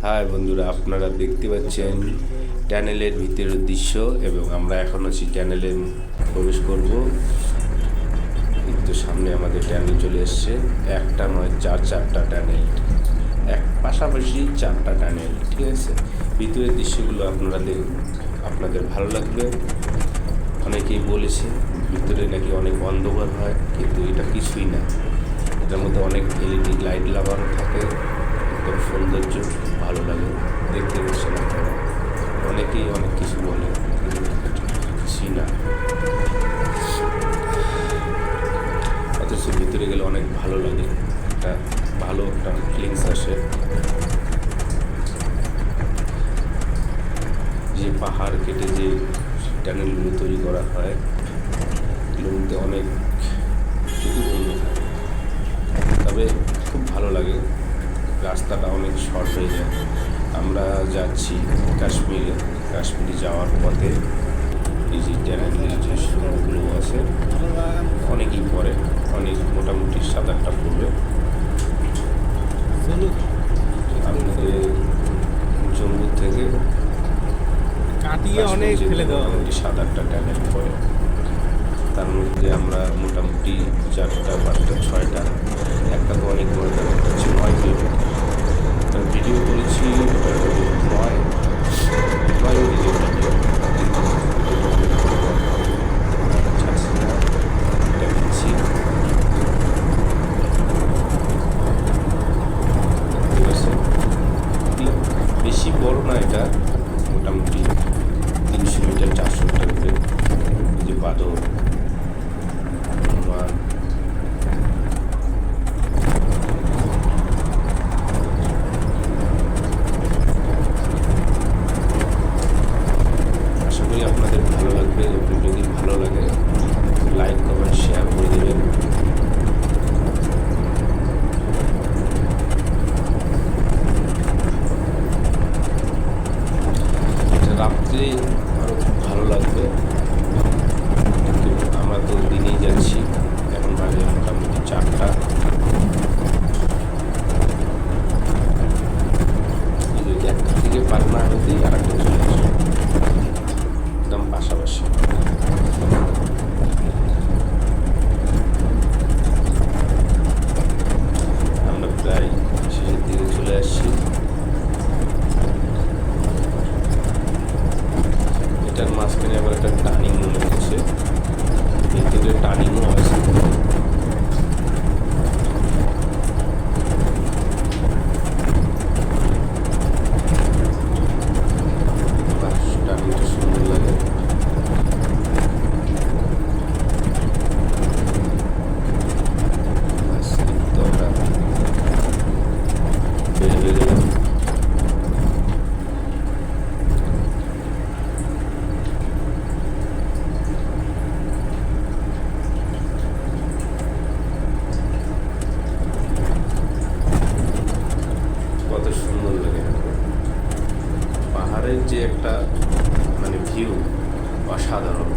High বন্ধুরা, আপনারা দেখতে পাচ্ছেন টানেলের ভিতরের দৃশ্য এবং আমরা এখন আছি টানেলে প্রবেশ করব। কিন্তু সামনে আমাদের টানেল চলে এসছে, একটা নয় চারটা টানেল, এক পাশাপাশি চারটা টানেল, ঠিক আছে। ভিতরের দৃশ্যগুলো আপনাদের ভালো লাগবে। অনেকেই বলেছে ভিতরে নাকি অনেক অন্ধকার হয়, কিন্তু এটা কিছুই না। এটার মধ্যে অনেক এলইডি লাইট লাগানো থাকে, একদম সৌন্দর্য ভালো লাগে। দেখতে পাচ্ছেন আপনারা, অনেকেই অনেক কিছু বলে, কিন্তু কিছুই না। অথচ ভিতরে গেলে অনেক ভালো লাগে, একটা ভালো একটা ফিলিংস আসে। যে পাহাড় কেটে যে টানেলগুলো তৈরি করা হয়, এগুলোর মধ্যে অনেক ঝুঁকিপূর্ণ থাকে, তবে খুব ভালো লাগে। রাস্তাটা অনেক শর্ট হয়ে যায়। আমরা যাচ্ছি কাশ্মীরে যাওয়ার পথে এই যে টানেলের যে সুরঙ্গগুলো আছে, অনেকই পরে, অনেক মোটামুটি 7-8টা পড়বে। আপনাদের জম্মু থেকে কাটিয়ে অনেক ফেলে দেওয়া মোটামুটি 7-8টা টানেল পরে। তার মধ্যে আমরা মোটামুটি 4টা 5টা 6টা, একটা তো অনেক বড়, একটা হচ্ছে 9 কিলোমিটার ভিডিও করেছি। 9 মিনিটের ভিডিও, কিন্তু ভিডিওটা অনেক বড়, ছাড়ছি না, এটা দিচ্ছি। ঠিক আছে, বেশি বড় না এটা, মোটামুটি 300 মিটার 400 মিটার করে। যে বাদর হনুমান, আশা করি আপনাদের ভালো লাগবে। যদি ভালো লাগে লাইক কমেন্ট শেয়ার করে দেবেন। রাত্রে আরও খুব ভালো লাগবে, কিন্তু আমরা তো দিনেই যাচ্ছি। এখন বাজে মোটামুটি 4টা। একটা থেকে পাটনা হতেই আর একটা চলে আসে, একদম পাশাপাশি। আমরা প্রায় শেষের দিকে চলে আসছি। এটার মাঝখানে আবার একটা টার্নিং মনে হচ্ছে, ভিতরে টার্নিংও আছে। টার্নিংটা সুন্দর লাগে। তো আমরা বেরিয়ে গেলাম। কত সুন্দর লাগে পাহাড়ের যে একটা ভিউ, অসাধারণ।